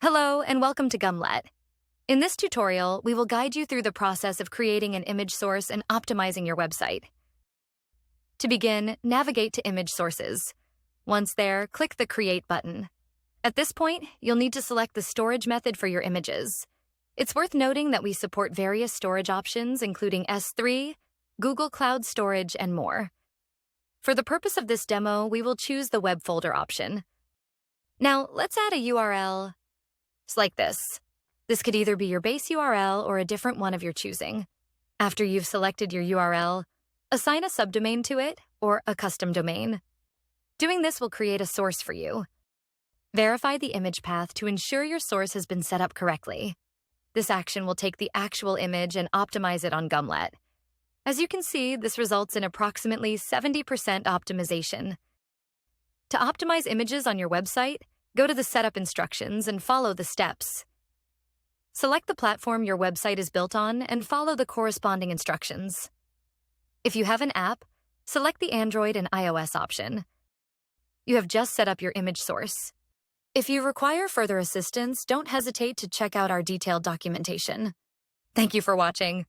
Hello and welcome to Gumlet. In this tutorial, we will guide you through the process of creating an image source and optimizing your website. To begin, navigate to Image Sources. Once there, click the Create button. At this point, you'll need to select the storage method for your images. It's worth noting that we support various storage options, including S3, Google Cloud Storage, and more. For the purpose of this demo, we will choose the web folder option. Now, let's add a URL. It's like this. This could either be your base URL or a different one of your choosing. After you've selected your URL, assign a subdomain to it or a custom domain. Doing this will create a source for you. Verify the image path to ensure your source has been set up correctly. This action will take the actual image and optimize it on Gumlet. As you can see, this results in approximately 70% optimization. To optimize images on your website, go to the setup instructions and follow the steps. Select the platform your website is built on and follow the corresponding instructions. If you have an app, select the Android and iOS option. You have just set up your image source. If you require further assistance, don't hesitate to check out our detailed documentation. Thank you for watching.